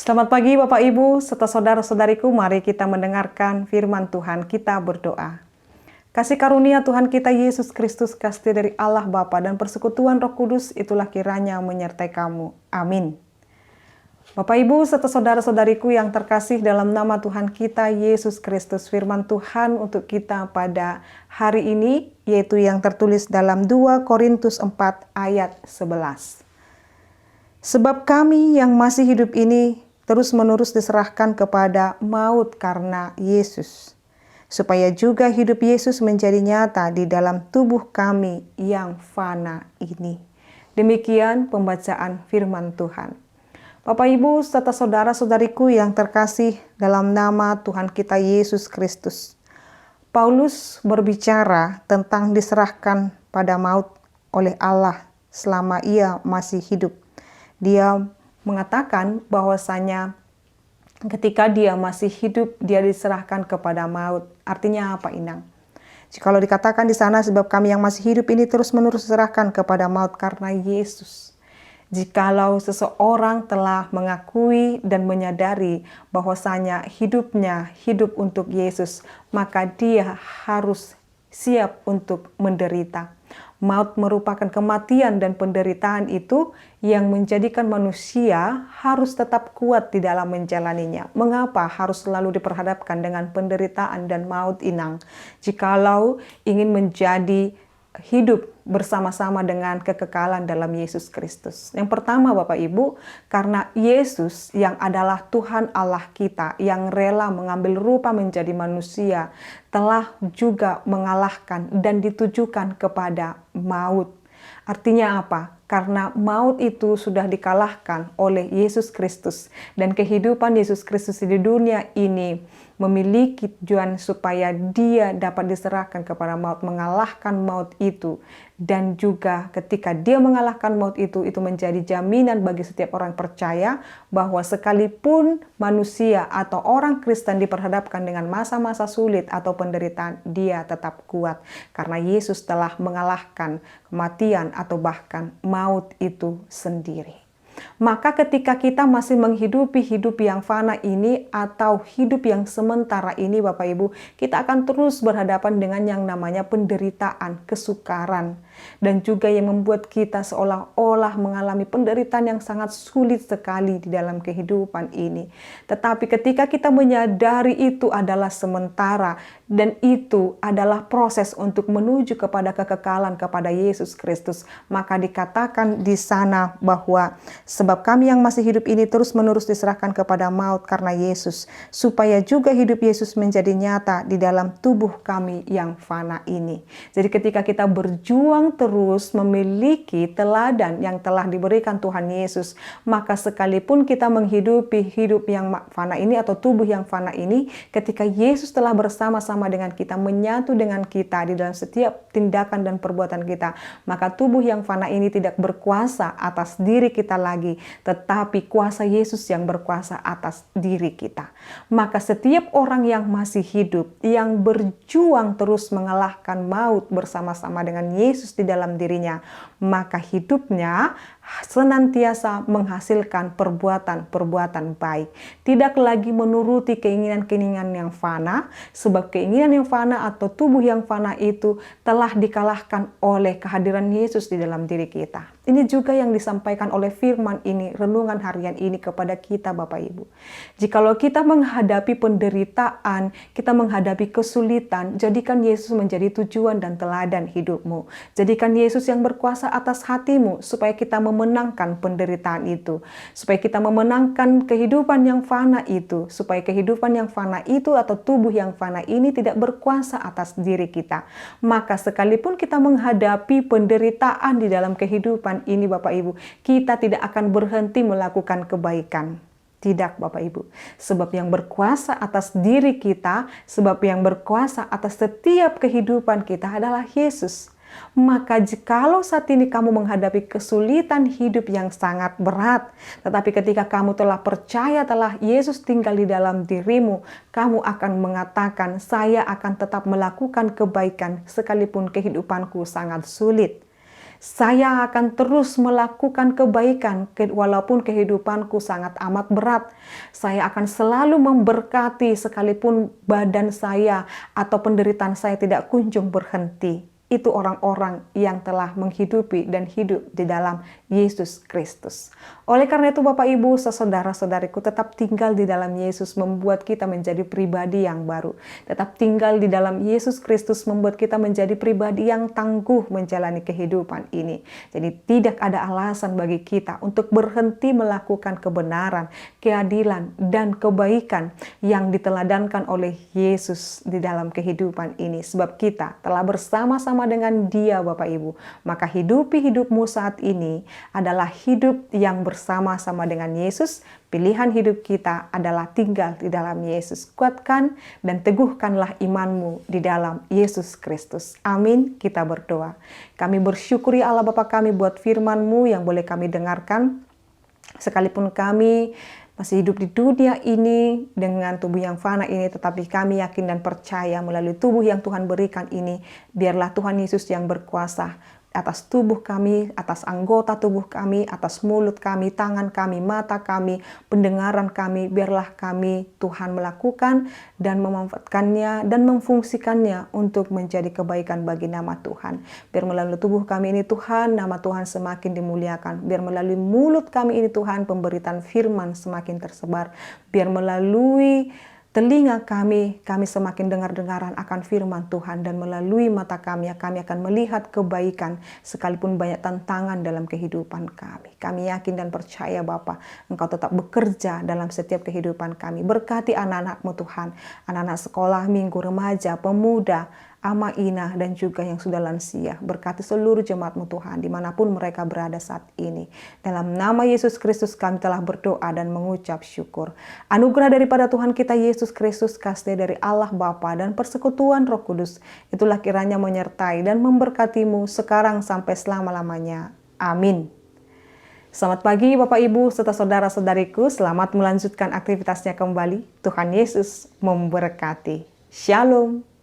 Selamat pagi Bapak Ibu serta saudara-saudariku, mari kita mendengarkan firman Tuhan, kita berdoa. Kasih karunia Tuhan kita Yesus Kristus, kasih dari Allah Bapa dan persekutuan Roh Kudus itulah kiranya menyertai kamu. Amin. Bapak Ibu serta saudara-saudariku yang terkasih dalam nama Tuhan kita Yesus Kristus, firman Tuhan untuk kita pada hari ini yaitu yang tertulis dalam 2 Korintus 4 ayat 11. Sebab kami yang masih hidup ini terus-menerus diserahkan kepada maut karena Yesus, supaya juga hidup Yesus menjadi nyata di dalam tubuh kami yang fana ini. Demikian pembacaan firman Tuhan. Bapak Ibu serta saudara-saudariku yang terkasih dalam nama Tuhan kita Yesus Kristus. Paulus berbicara tentang diserahkan pada maut oleh Allah selama ia masih hidup. Dia mengatakan bahwasanya ketika dia masih hidup, dia diserahkan kepada maut. Artinya apa, Inang? Jikalau dikatakan di sana, sebab kami yang masih hidup ini terus-menerus diserahkan kepada maut karena Yesus. Jikalau seseorang telah mengakui dan menyadari bahwasanya hidupnya hidup untuk Yesus, maka dia harus siap untuk menderita. Maut merupakan kematian dan penderitaan itu yang menjadikan manusia harus tetap kuat di dalam menjalaninya. Mengapa harus selalu diperhadapkan dengan penderitaan dan maut, Inang? Jikalau ingin menjadi hidup bersama-sama dengan kekekalan dalam Yesus Kristus. Yang pertama Bapak Ibu, karena Yesus yang adalah Tuhan Allah kita yang rela mengambil rupa menjadi manusia telah juga mengalahkan dan ditujukan kepada maut. Artinya apa? Karena maut itu sudah dikalahkan oleh Yesus Kristus dan kehidupan Yesus Kristus di dunia ini memiliki tujuan supaya dia dapat diserahkan kepada maut, mengalahkan maut itu. Dan juga ketika dia mengalahkan maut itu menjadi jaminan bagi setiap orang percaya bahwa sekalipun manusia atau orang Kristen diperhadapkan dengan masa-masa sulit atau penderitaan, dia tetap kuat karena Yesus telah mengalahkan kematian atau bahkan maut itu sendiri. Maka ketika kita masih menghidupi hidup yang fana ini atau hidup yang sementara ini Bapak Ibu, kita akan terus berhadapan dengan yang namanya penderitaan, kesukaran. Dan juga yang membuat kita seolah-olah mengalami penderitaan yang sangat sulit sekali di dalam kehidupan ini. Tetapi ketika kita menyadari itu adalah sementara dan itu adalah proses untuk menuju kepada kekekalan kepada Yesus Kristus, maka dikatakan di sana bahwa sebab kami yang masih hidup ini terus-menerus diserahkan kepada maut karena Yesus, supaya juga hidup Yesus menjadi nyata di dalam tubuh kami yang fana ini. Jadi ketika kita berjuang terus memiliki teladan yang telah diberikan Tuhan Yesus, maka sekalipun kita menghidupi hidup yang fana ini atau tubuh yang fana ini, ketika Yesus telah bersama-sama dengan kita, menyatu dengan kita di dalam setiap tindakan dan perbuatan kita, maka tubuh yang fana ini tidak berkuasa atas diri kita lagi, tetapi kuasa Yesus yang berkuasa atas diri kita. Maka setiap orang yang masih hidup, yang berjuang terus mengalahkan maut bersama-sama dengan Yesus di dalam dirinya, maka hidupnya senantiasa menghasilkan perbuatan-perbuatan baik. Tidak lagi menuruti keinginan-keinginan yang fana, sebab keinginan yang fana atau tubuh yang fana itu telah dikalahkan oleh kehadiran Yesus di dalam diri kita. Ini juga yang disampaikan oleh firman ini, renungan harian ini kepada kita Bapak Ibu. Jikalau kita menghadapi penderitaan, kita menghadapi kesulitan, jadikan Yesus menjadi tujuan dan teladan hidupmu. Jadikan Yesus yang berkuasa atas hatimu supaya kita memenangkan penderitaan itu. Supaya kita memenangkan kehidupan yang fana itu. Supaya kehidupan yang fana itu atau tubuh yang fana ini tidak berkuasa atas diri kita. Maka sekalipun kita menghadapi penderitaan di dalam kehidupan ini Bapak Ibu, kita tidak akan berhenti melakukan kebaikan. Tidak Bapak Ibu, sebab yang berkuasa atas diri kita, sebab yang berkuasa atas setiap kehidupan kita adalah Yesus. Maka jikalau saat ini kamu menghadapi kesulitan hidup yang sangat berat, tetapi ketika kamu telah percaya telah Yesus tinggal di dalam dirimu, kamu akan mengatakan, saya akan tetap melakukan kebaikan sekalipun kehidupanku sangat sulit. Saya akan terus melakukan kebaikan walaupun kehidupanku sangat amat berat. Saya akan selalu memberkati sekalipun badan saya atau penderitaan saya tidak kunjung berhenti. Itu orang-orang yang telah menghidupi dan hidup di dalam Yesus Kristus. Oleh karena itu Bapak Ibu, saudara-saudariku, tetap tinggal di dalam Yesus membuat kita menjadi pribadi yang baru. Tetap tinggal di dalam Yesus Kristus membuat kita menjadi pribadi yang tangguh menjalani kehidupan ini. Jadi tidak ada alasan bagi kita untuk berhenti melakukan kebenaran, keadilan, dan kebaikan yang diteladankan oleh Yesus di dalam kehidupan ini. Sebab kita telah bersama-sama dengan Dia, Bapak Ibu. Maka hidupi hidupmu saat ini adalah hidup yang bersama-sama dengan Yesus. Pilihan hidup kita adalah tinggal di dalam Yesus. Kuatkan dan teguhkanlah imanmu di dalam Yesus Kristus. Amin. Kita berdoa. Kami bersyukuri Allah Bapa kami buat firman-Mu yang boleh kami dengarkan. Sekalipun kami masih hidup di dunia ini dengan tubuh yang fana ini, tetapi kami yakin dan percaya melalui tubuh yang Tuhan berikan ini, biarlah Tuhan Yesus yang berkuasa atas tubuh kami, atas anggota tubuh kami, atas mulut kami, tangan kami, mata kami, pendengaran kami. Biarlah kami Tuhan melakukan dan memanfaatkannya dan memfungsikannya untuk menjadi kebaikan bagi nama Tuhan. Biar melalui tubuh kami ini Tuhan, nama Tuhan semakin dimuliakan. Biar melalui mulut kami ini Tuhan, pemberitaan firman semakin tersebar. Biar melalui telinga kami semakin dengar-dengaran akan firman Tuhan, dan melalui mata kami akan melihat kebaikan sekalipun banyak tantangan dalam kehidupan kami. Kami yakin dan percaya Bapa, Engkau tetap bekerja dalam setiap kehidupan kami. Berkati anak-anak-Mu Tuhan, anak-anak sekolah minggu, remaja, pemuda, Ama Ina, dan juga yang sudah lansia. Berkati seluruh jemaat-Mu Tuhan, dimanapun mereka berada saat ini. Dalam nama Yesus Kristus kami telah berdoa dan mengucap syukur. Anugerah daripada Tuhan kita Yesus Kristus, kasih dari Allah Bapa, dan persekutuan Roh Kudus, itulah kiranya menyertai dan memberkati-Mu sekarang sampai selama-lamanya. Amin. Selamat pagi Bapak Ibu serta saudara-saudariku, selamat melanjutkan aktivitasnya kembali. Tuhan Yesus memberkati. Shalom.